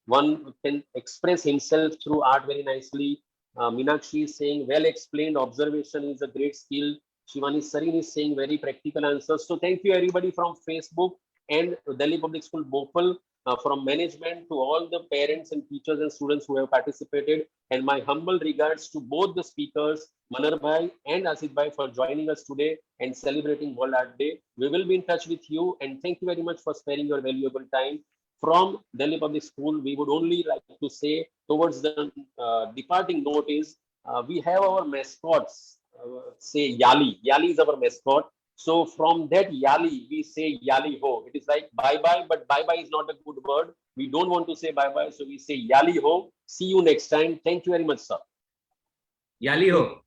one can express himself through art very nicely. Meenakshi is saying well explained, observation is a great skill. Shivani Sarin is saying very practical answers. So thank you everybody from Facebook and Delhi Public School Bhopal, from management to all the parents and teachers and students who have participated. And my humble regards to both the speakers, Manar bhai and Asit bhai, for joining us today and celebrating World Art Day. We will be in touch with you, and thank you very much for sparing your valuable time. From Delhi Public School, we would only like to say towards the departing note is, we have our mascots, say Yali. Yali is our mascot. So from that Yali, we say Yali ho. It is like bye bye, but bye bye is not a good word. We don't want to say bye bye, so we say Yali ho. See you next time. Thank you very much, sir. Yali ho.